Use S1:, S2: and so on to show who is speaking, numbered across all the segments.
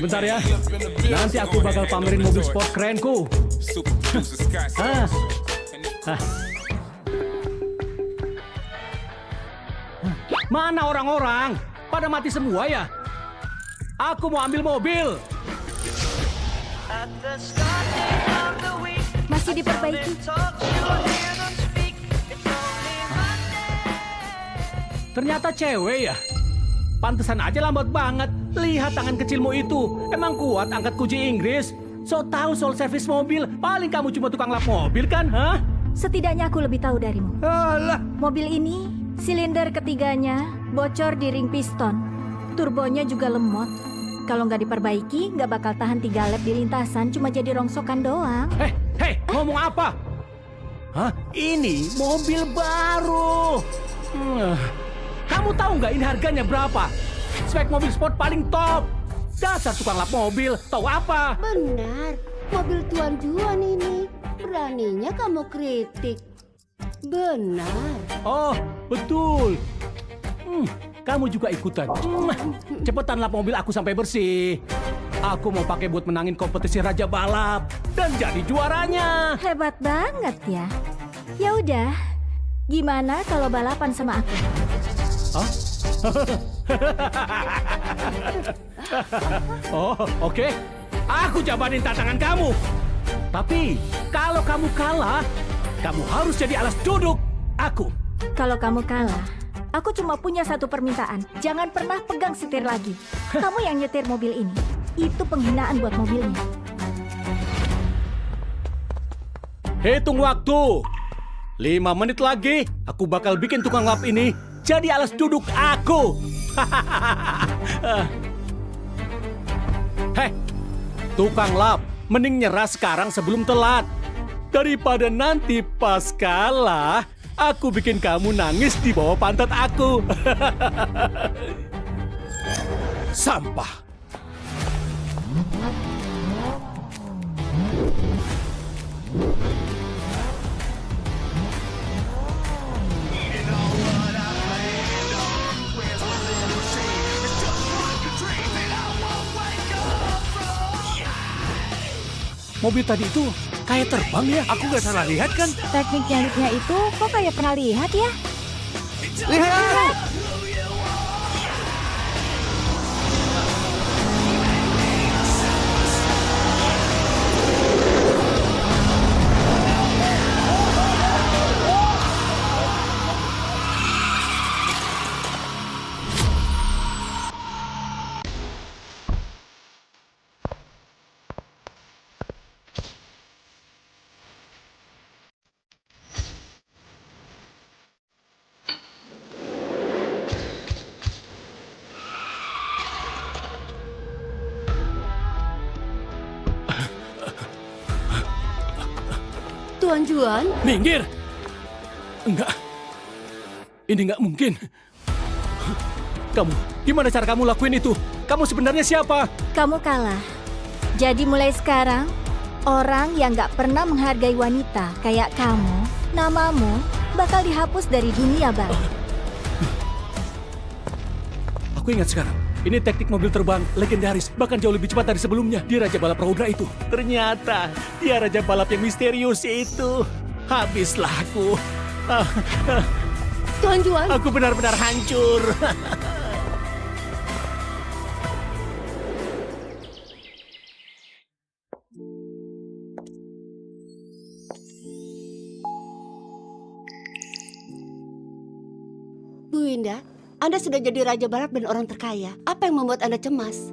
S1: Bentar ya, nanti aku bakal pamerin mobil sport kerenku. Ah. Ah. Mana orang-orang? Pada mati semua ya? Aku mau ambil mobil.
S2: Masih diperbaiki.
S1: Ternyata cewek ya? Pantesan aja lambat banget. Lihat tangan kecilmu itu. Emang kuat angkat kunci Inggris? So tahu soal servis mobil. Paling kamu cuma tukang lap mobil kan, hah?
S2: Setidaknya aku lebih tahu darimu.
S1: Alah.
S2: Mobil ini, silinder ketiganya bocor di ring piston. Turbonya juga lemot. Kalau nggak diperbaiki, nggak bakal tahan 3 lap di lintasan, cuma jadi rongsokan doang.
S1: Hei, ngomong apa? Hah? Ini mobil baru. Kamu tahu nggak ini harganya berapa? Spek mobil sport paling top. Dasar tukang lap mobil, tahu apa?
S3: Benar, mobil Tuan Juan ini. Beraninya kamu kritik. Benar.
S1: Oh, betul. Kamu juga ikutan. Cepetan lap mobil aku sampai bersih. Aku mau pakai buat menangin kompetisi Raja Balap dan jadi juaranya.
S2: Hebat banget ya. Ya udah, gimana kalau balapan sama aku?
S1: Hah? Oh, oke. Aku jabanin tantangan kamu. Tapi, kalau kamu kalah, kamu harus jadi alas duduk aku.
S2: Kalau kamu kalah, aku cuma punya satu permintaan. Jangan pernah pegang setir lagi. Kamu yang nyetir mobil ini. Itu penghinaan buat mobilnya.
S1: Hitung waktu. 5 menit lagi, aku bakal bikin tukang lap ini jadi alas duduk aku. Hei, tukang lap, mending nyerah sekarang sebelum telat. Daripada nanti pas kalah, aku bikin kamu nangis di bawah pantat aku. Sampah. Mobil tadi itu kayak terbang ya? Aku nggak salah lihat kan?
S2: Teknik nyalipnya itu kok kayak pernah lihat ya?
S1: Lihat!
S3: Tuan Juan?
S1: Minggir! Enggak. Ini enggak mungkin. Kamu, gimana cara kamu lakuin itu? Kamu sebenarnya siapa?
S2: Kamu kalah. Jadi mulai sekarang, orang yang nggak pernah menghargai wanita kayak kamu, namamu bakal dihapus dari dunia balap.
S1: Aku ingat sekarang. Ini teknik mobil terbang legendaris, bahkan jauh lebih cepat dari sebelumnya di Raja Balap Raudra itu. Ternyata dia Raja Balap yang misterius itu. Habislah aku.
S3: Tuan Juan?
S1: Aku benar-benar hancur.
S3: Bu Winda, Anda sudah jadi Raja Balap dan orang terkaya. Apa yang membuat Anda cemas?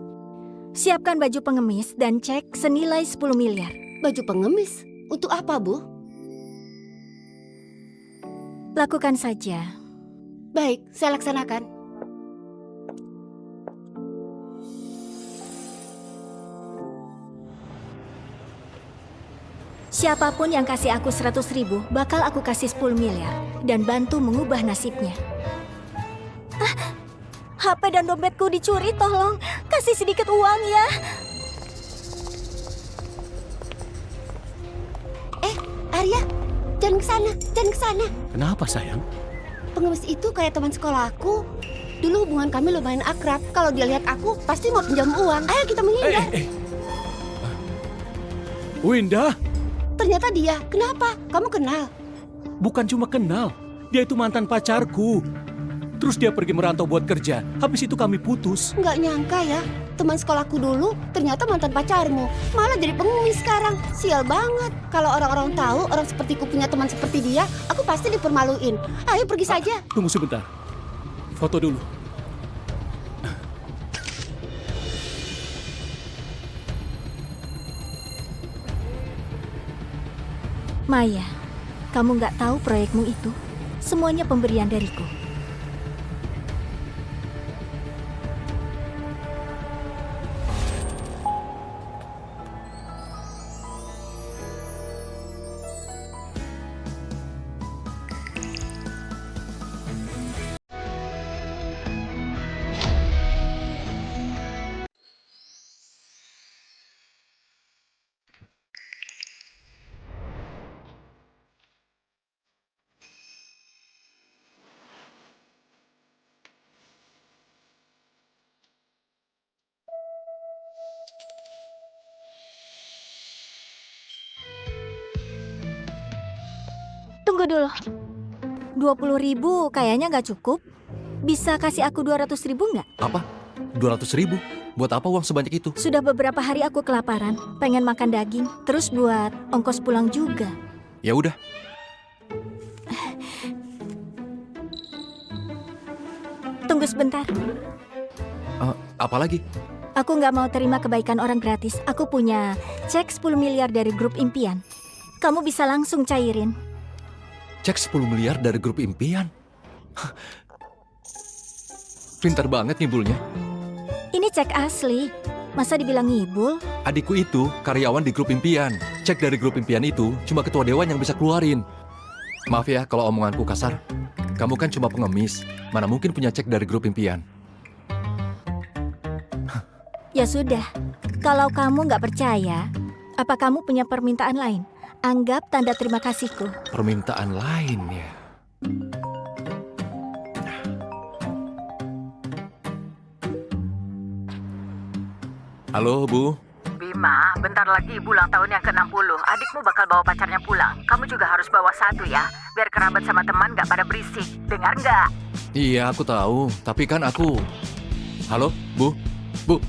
S2: Siapkan baju pengemis dan cek senilai 10 miliar.
S3: Baju pengemis? Untuk apa, Bu?
S2: Lakukan saja.
S3: Baik, saya laksanakan.
S2: Siapapun yang kasih aku 100.000, bakal aku kasih 10 miliar. Dan bantu mengubah nasibnya. HP dan dompetku dicuri, tolong. Kasih sedikit uang ya.
S3: Arya, jangan ke sana, jangan ke sana.
S1: Kenapa sayang?
S3: Pengemis itu kayak teman sekolahku. Dulu hubungan kami lumayan akrab. Kalau dia lihat aku, pasti mau pinjam uang. Ayo kita menghindar.
S1: Winda,
S3: Ternyata dia. Kenapa? Kamu kenal?
S1: bukan cuma kenal. Dia itu mantan pacarku. Terus dia pergi merantau buat kerja. Habis itu kami putus.
S3: Nggak nyangka ya. Teman sekolahku dulu ternyata mantan pacarmu. Malah jadi pengemis sekarang. Sial banget. Kalau orang-orang tahu orang sepertiku punya teman seperti dia, aku pasti dipermaluin. Ayo pergi saja.
S1: Tunggu sebentar. Foto dulu.
S2: Maya, kamu nggak tahu proyekmu itu? Semuanya pemberian dariku. Tunggu dulu. 20.000 kayaknya nggak cukup. Bisa kasih aku 200.000 nggak?
S4: Apa? 200.000? Buat apa uang sebanyak itu?
S2: Sudah beberapa hari aku kelaparan, pengen makan daging. Terus buat ongkos pulang juga.
S4: Ya udah.
S2: Tunggu sebentar.
S4: Apa lagi?
S2: Aku nggak mau terima kebaikan orang gratis. Aku punya cek 10 miliar dari grup impian. Kamu bisa langsung cairin.
S4: Cek 10 miliar dari grup impian. Pintar banget ngibulnya.
S2: Ini cek asli. Masa dibilang ngibul?
S4: Adikku itu karyawan di grup impian. Cek dari grup impian itu cuma ketua dewan yang bisa keluarin. Maaf ya kalau omonganku kasar. Kamu kan cuma pengemis. Mana mungkin punya cek dari grup impian?
S2: Ya sudah. Kalau kamu nggak percaya, apa kamu punya permintaan lain? Anggap tanda terima kasihku.
S4: Permintaan lain ya. Halo, Bu.
S5: Bima, bentar lagi ibu ulang tahun yang ke-60. Adikmu bakal bawa pacarnya pulang. Kamu juga harus bawa satu ya, biar kerabat sama teman gak pada berisik. Dengar nggak?
S4: Iya, aku tahu. Tapi kan aku... Halo, Bu? Bu?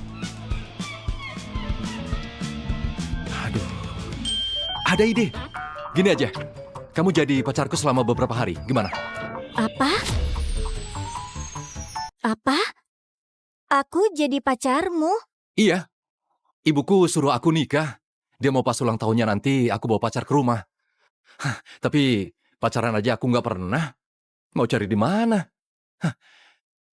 S4: Aduh. Ada ide. Gini aja. Kamu jadi pacarku selama beberapa hari. Gimana?
S2: Apa? Apa? Aku jadi pacarmu?
S4: Iya. Ibuku suruh aku nikah. Dia mau pas ulang tahunnya nanti aku bawa pacar ke rumah. Hah, tapi pacaran aja aku nggak pernah. Mau cari di mana? Hah,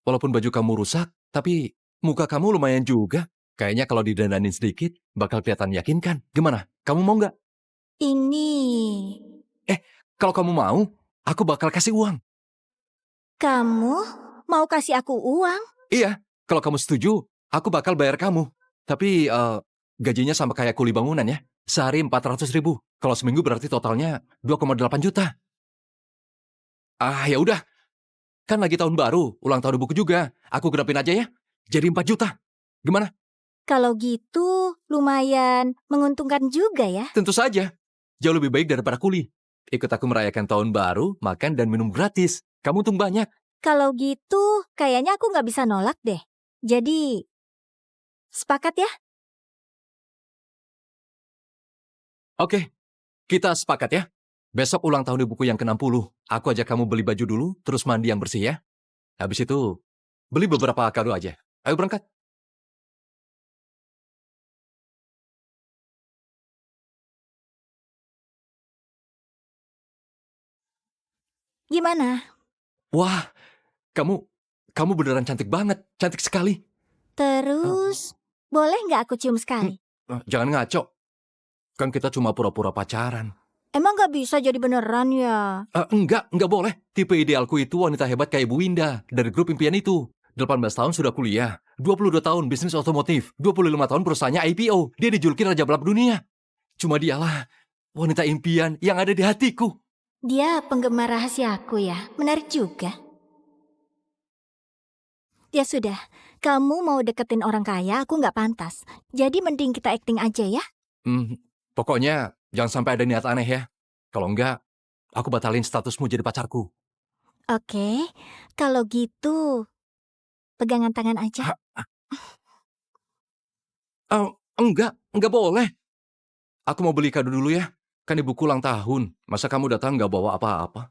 S4: walaupun baju kamu rusak, tapi muka kamu lumayan juga. Kayaknya kalau didandanin sedikit, bakal kelihatan yakin kan? Gimana? Kamu mau nggak?
S2: Ini...
S4: Kalau kamu mau, aku bakal kasih uang.
S2: Kamu mau kasih aku uang?
S4: Iya, kalau kamu setuju, aku bakal bayar kamu. Tapi gajinya sama kayak kuli bangunan ya. Sehari 400.000. Kalau seminggu berarti totalnya 2,8 juta. Ya udah. Kan lagi tahun baru, ulang tahun ibuku juga. Aku genapin aja ya. Jadi 4 juta. Gimana?
S2: Kalau gitu, lumayan menguntungkan juga ya.
S4: Tentu saja. Jauh lebih baik daripada kuli. Ikut aku merayakan tahun baru, makan dan minum gratis. Kamu untung banyak.
S2: Kalau gitu, kayaknya aku nggak bisa nolak deh. Jadi, sepakat ya?
S4: Oke, kita sepakat ya. Besok ulang tahun ibuku yang ke-60. Aku ajak kamu beli baju dulu, terus mandi yang bersih ya. Habis itu, beli beberapa kado aja. Ayo berangkat.
S2: Gimana?
S4: Wah, kamu beneran cantik banget. Cantik sekali.
S2: Terus, boleh nggak aku cium sekali?
S4: Jangan ngaco. Kan kita cuma pura-pura pacaran.
S2: Emang nggak bisa jadi beneran ya?
S4: Enggak boleh. Tipe idealku itu wanita hebat kayak Bu Winda dari grup impian itu. 18 tahun sudah kuliah, 22 tahun bisnis otomotif, 25 tahun perusahaannya IPO. Dia dijuluki Raja Balap Dunia. Cuma dialah wanita impian yang ada di hatiku.
S2: Dia penggemar rahasiaku ya, menarik juga. Ya sudah, kamu mau deketin orang kaya, aku nggak pantas. Jadi mending kita acting aja ya.
S4: Pokoknya jangan sampai ada niat aneh ya. Kalau enggak, aku batalin statusmu jadi pacarku.
S2: Oke, kalau gitu pegangan tangan aja.
S4: Enggak boleh. Aku mau beli kado dulu ya. Kan ibuku ulang tahun. Masa kamu datang nggak bawa apa-apa?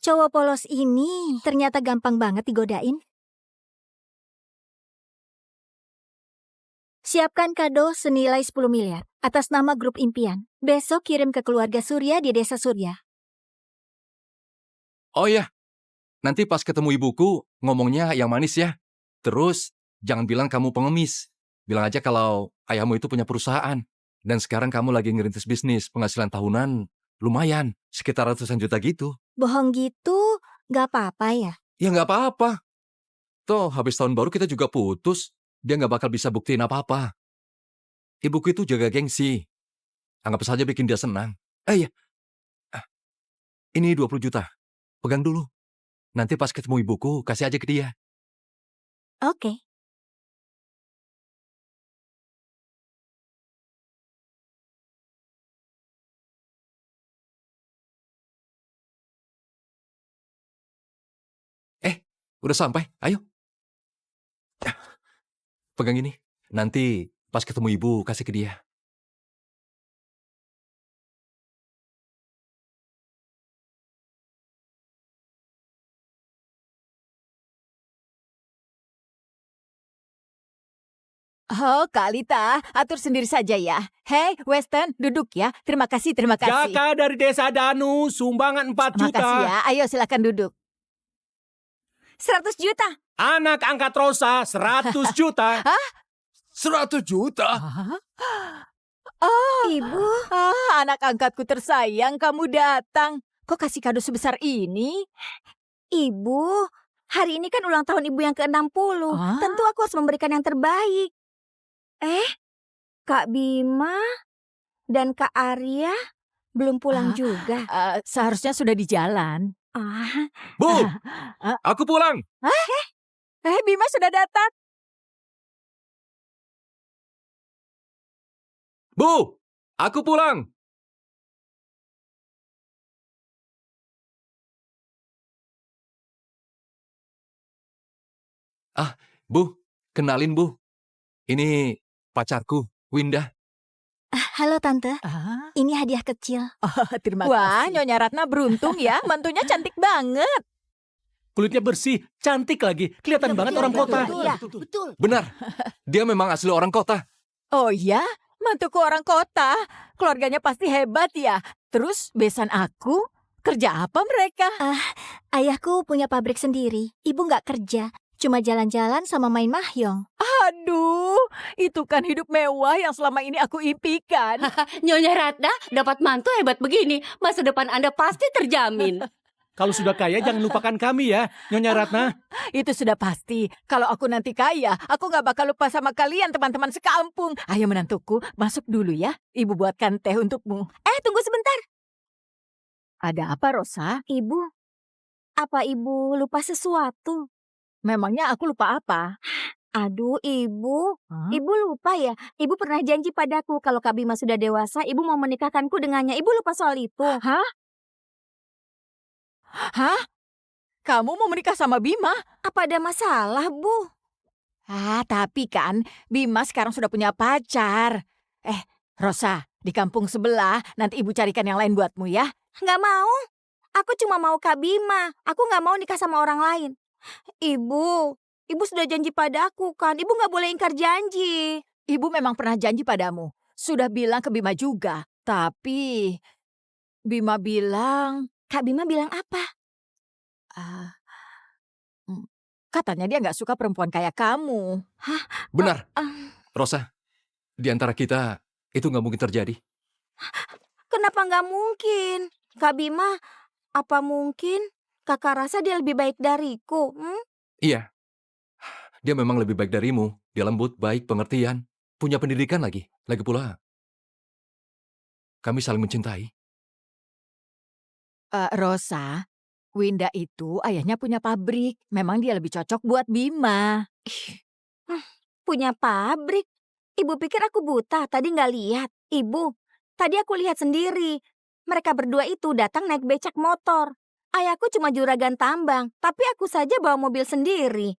S2: Cowok polos ini ternyata gampang banget digodain. Siapkan kado senilai 10 miliar atas nama grup impian. Besok kirim ke keluarga Surya di desa Surya.
S4: Oh ya, nanti pas ketemu ibuku, ngomongnya yang manis ya. Terus, jangan bilang kamu pengemis. Bilang aja kalau ayahmu itu punya perusahaan. Dan sekarang kamu lagi ngerintis bisnis, penghasilan tahunan lumayan, sekitar ratusan juta gitu.
S2: Bohong gitu gak apa-apa ya?
S4: Ya nggak apa-apa. Toh, habis tahun baru kita juga putus. Dia nggak bakal bisa buktiin apa-apa. Ibuku itu jaga gengsi. Anggap saja bikin dia senang. Iya, ini 20 juta. Pegang dulu. Nanti pas ketemu ibuku, kasih aja ke dia.
S2: Oke.
S4: Udah sampai, ayo. Pegang ini. Nanti pas ketemu ibu, kasih ke dia.
S6: Oh, Kak Alita, atur sendiri saja ya. Hei, Weston, duduk ya. Terima kasih, terima kasih.
S1: Jaka dari desa Danu, sumbangan 4 juta.
S6: Makasih ya. Ayo silakan duduk. 100 juta.
S1: Anak angkat Rosa, 100 juta.
S4: 100 juta?
S6: Oh,
S2: Ibu,
S6: anak angkatku tersayang, kamu datang. Kok kasih kado sebesar ini?
S2: Ibu, hari ini kan ulang tahun ibu yang ke-60.
S6: Ah?
S2: Tentu aku harus memberikan yang terbaik. Kak Bima dan Kak Arya belum pulang juga.
S6: Seharusnya sudah di jalan.
S4: Bu, aku pulang.
S6: Bima sudah datang.
S4: Bu, aku pulang. Bu, kenalin Bu. Ini pacarku, Winda.
S2: Halo Tante, ini hadiah kecil.
S6: Terima kasih. Wah, Nyonya Ratna beruntung ya. Mantunya cantik banget.
S1: Kulitnya bersih, cantik lagi. Kelihatan banget orang kota.
S3: Betul.
S4: Benar, dia memang asli orang kota.
S6: Oh ya, mantuku orang kota. Keluarganya pasti hebat ya. Terus besan aku, kerja apa mereka?
S2: Ayahku punya pabrik sendiri. Ibu nggak kerja, cuma jalan-jalan sama main mahjong.
S6: Aduh, itu kan hidup mewah yang selama ini aku impikan.
S7: Nyonya Ratna dapat mantu hebat begini, masa depan Anda pasti terjamin.
S1: Kalau sudah kaya jangan lupakan kami ya, Nyonya Ratna.
S6: Itu sudah pasti. Kalau aku nanti kaya, aku gak bakal lupa sama kalian teman-teman sekampung. Ayo menantuku, masuk dulu ya. Ibu buatkan teh untukmu.
S2: Tunggu sebentar.
S6: Ada apa, Rosa?
S2: Ibu, apa ibu lupa sesuatu?
S6: Memangnya aku lupa apa?
S2: Aduh, Ibu.
S6: Hah?
S2: Ibu lupa ya? Ibu pernah janji padaku kalau Kak Bima sudah dewasa, Ibu mau menikahkanku dengannya. Ibu lupa soal itu.
S6: Hah? Kamu mau menikah sama Bima?
S2: Apa ada masalah, Bu?
S6: Tapi kan Bima sekarang sudah punya pacar. Rosa, di kampung sebelah nanti ibu carikan yang lain buatmu ya.
S2: Nggak mau. Aku cuma mau Kak Bima. Aku nggak mau nikah sama orang lain. Ibu sudah janji padaku kan. Ibu nggak boleh ingkar janji.
S6: Ibu memang pernah janji padamu. Sudah bilang ke Bima juga. Tapi Bima bilang...
S2: Kak Bima bilang apa?
S6: Katanya dia nggak suka perempuan kayak kamu.
S4: Benar, Rosa. Di antara kita, itu nggak mungkin terjadi.
S2: Kenapa nggak mungkin? Kak Bima, apa mungkin kakak rasa dia lebih baik dariku?
S4: Iya, dia memang lebih baik darimu. Dia lembut, baik, pengertian. Punya pendidikan lagi. Lagi pula, kami saling mencintai.
S6: Rosa, Winda itu ayahnya punya pabrik. Memang dia lebih cocok buat Bima.
S2: Punya pabrik? Ibu pikir aku buta, tadi nggak lihat. Ibu, tadi aku lihat sendiri. Mereka berdua itu datang naik becak motor. Ayahku cuma juragan tambang, tapi aku saja bawa mobil sendiri.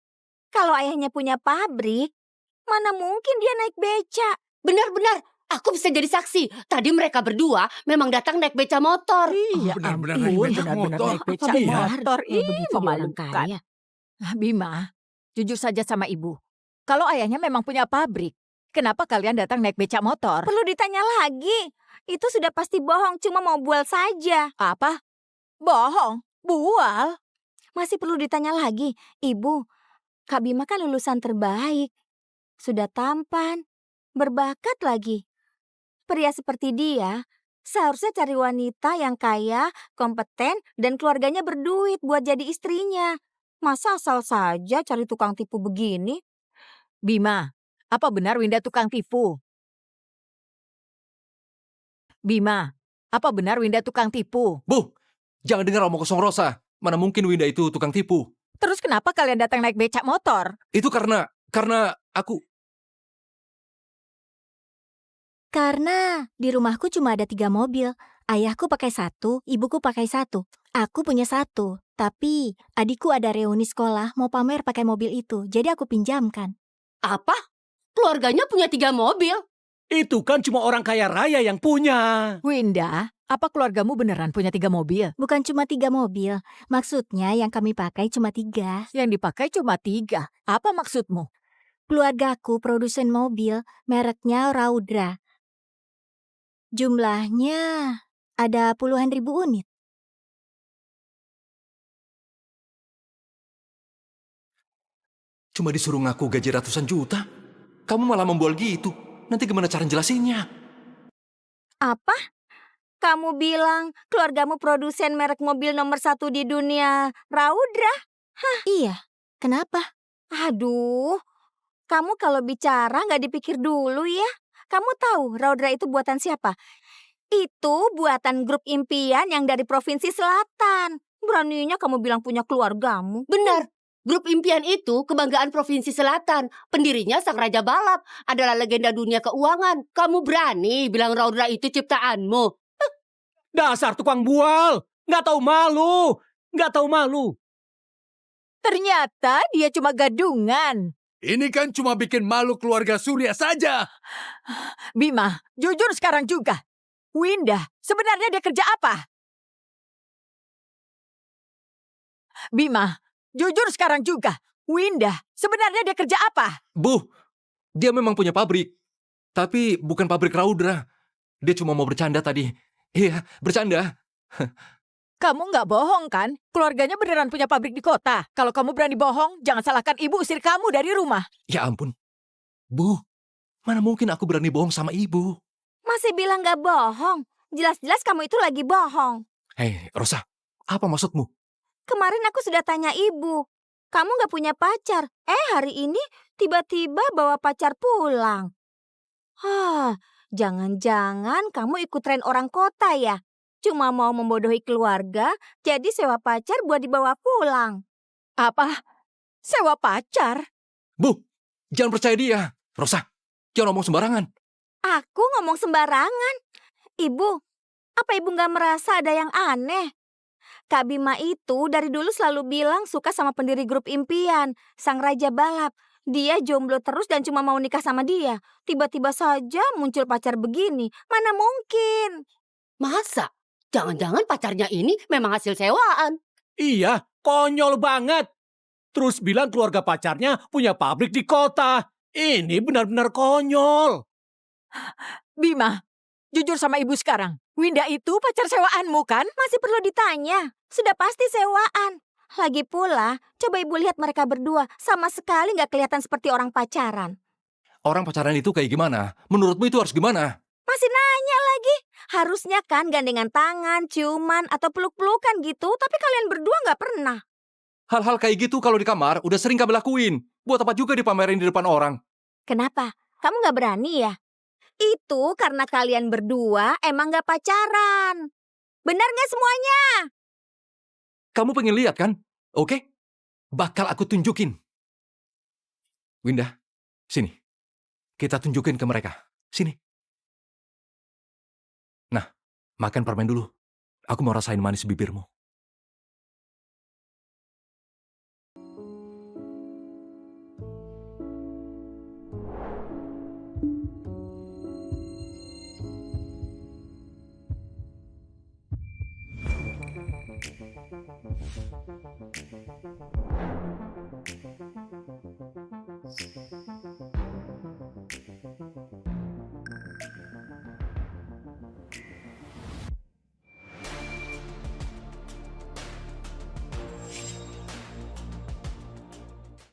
S2: Kalau ayahnya punya pabrik, mana mungkin dia naik becak?
S7: Benar-benar, aku bisa jadi saksi. Tadi mereka berdua memang datang naik beca motor.
S6: Iya,
S8: benar-benar
S6: ampun,
S8: naik becak
S6: benar-benar
S8: motor.
S6: naik becak
S2: Iya.
S6: motor.
S2: Kalau
S6: Ih,
S2: begitu dia orang
S6: memalukan.
S2: kaya.
S6: Bima, jujur saja sama ibu. Kalau ayahnya memang punya pabrik, kenapa kalian datang naik becak motor?
S2: Perlu ditanya lagi. Itu sudah pasti bohong, cuma mau bual saja.
S6: Apa? Bohong? Bual?
S2: Masih perlu ditanya lagi. Ibu, Kak Bima kan lulusan terbaik. Sudah tampan, berbakat lagi. Pria seperti dia seharusnya cari wanita yang kaya, kompeten, dan keluarganya berduit buat jadi istrinya. Masa asal saja cari tukang tipu begini?
S6: Bima, apa benar Winda tukang tipu? Bima, apa benar Winda tukang tipu?
S4: Bu, jangan dengar omong kosong Rosa. Mana mungkin Winda itu tukang tipu.
S6: Terus kenapa kalian datang naik becak motor?
S4: Itu karena aku...
S2: Karena di rumahku cuma ada 3 mobil. Ayahku pakai 1, ibuku pakai 1. Aku punya 1. Tapi adikku ada reuni sekolah mau pamer pakai mobil itu. Jadi aku pinjamkan.
S7: Apa? Keluarganya punya 3 mobil?
S1: Itu kan cuma orang kaya raya yang punya.
S6: Winda, apa keluargamu beneran punya 3 mobil?
S2: Bukan cuma 3 mobil. Maksudnya yang kami pakai cuma 3.
S6: Yang dipakai cuma 3. Apa maksudmu?
S2: Keluargaku produsen mobil, mereknya Raudra. Jumlahnya ada puluhan ribu unit.
S4: Cuma disuruh ngaku gaji ratusan juta. Kamu malah membual gitu. Nanti gimana cara jelasinnya?
S2: Apa? Kamu bilang keluargamu produsen merek mobil nomor 1 di dunia, Raudra? Hah? Iya. Kenapa? Aduh, kamu kalau bicara nggak dipikir dulu ya. Kamu tahu Raudra itu buatan siapa? Itu buatan grup impian yang dari Provinsi Selatan. Beraninya kamu bilang punya keluargamu.
S7: Benar. Grup impian itu kebanggaan Provinsi Selatan. Pendirinya Sang Raja Balap. Adalah legenda dunia keuangan. Kamu berani bilang Raudra itu ciptaanmu?
S1: Dasar tukang bual. Nggak tahu malu. Nggak tahu malu.
S6: Ternyata dia cuma gadungan.
S8: Ini kan cuma bikin malu keluarga Surya saja.
S6: Bima, jujur sekarang juga. Winda, sebenarnya dia kerja apa? Bima, jujur sekarang juga. Winda, sebenarnya dia kerja apa?
S4: Bu, dia memang punya pabrik. Tapi bukan pabrik Raudra. Dia cuma mau bercanda tadi. Iya, bercanda.
S6: Kamu nggak bohong kan? Keluarganya beneran punya pabrik di kota. Kalau kamu berani bohong, jangan salahkan ibu usir kamu dari rumah.
S4: Ya ampun. Bu, mana mungkin aku berani bohong sama ibu?
S2: Masih bilang nggak bohong. Jelas-jelas kamu itu lagi bohong.
S4: Hei, Rosa, apa maksudmu?
S2: Kemarin aku sudah tanya ibu. Kamu nggak punya pacar. Hari ini tiba-tiba bawa pacar pulang. Jangan-jangan kamu ikut tren orang kota ya? Cuma mau membodohi keluarga, jadi sewa pacar buat dibawa pulang.
S6: Apa? Sewa pacar?
S4: Bu, jangan percaya dia. Rosa, jangan ngomong sembarangan.
S2: Aku ngomong sembarangan. Ibu, apa ibu nggak merasa ada yang aneh? Kak Bima itu dari dulu selalu bilang suka sama pendiri grup impian, Sang Raja Balap. Dia jomblo terus dan cuma mau nikah sama dia. Tiba-tiba saja muncul pacar begini. Mana mungkin?
S7: Masa? Jangan-jangan pacarnya ini memang hasil sewaan.
S1: Iya, konyol banget. Terus bilang keluarga pacarnya punya pabrik di kota. Ini benar-benar konyol.
S6: Bima, jujur sama ibu sekarang. Winda itu pacar sewaanmu kan?
S2: Masih perlu ditanya. Sudah pasti sewaan. Lagi pula, coba ibu lihat mereka berdua. Sama sekali nggak kelihatan seperti orang pacaran.
S4: Orang pacaran itu kayak gimana? Menurutmu itu harus gimana?
S2: Masih nanya lagi. Harusnya kan gandengan tangan, ciuman, atau peluk-pelukan gitu. Tapi kalian berdua nggak pernah.
S4: Hal-hal kayak gitu kalau di kamar udah sering kami lakuin. Buat apa juga dipamerin di depan orang?
S2: Kenapa? Kamu nggak berani ya? Itu karena kalian berdua emang nggak pacaran. Benar nggak semuanya?
S4: Kamu pengen lihat kan? Oke? Bakal aku tunjukin. Winda, sini. Kita tunjukin ke mereka. Sini. Nah, makan permen dulu. Aku mau rasain manis bibirmu.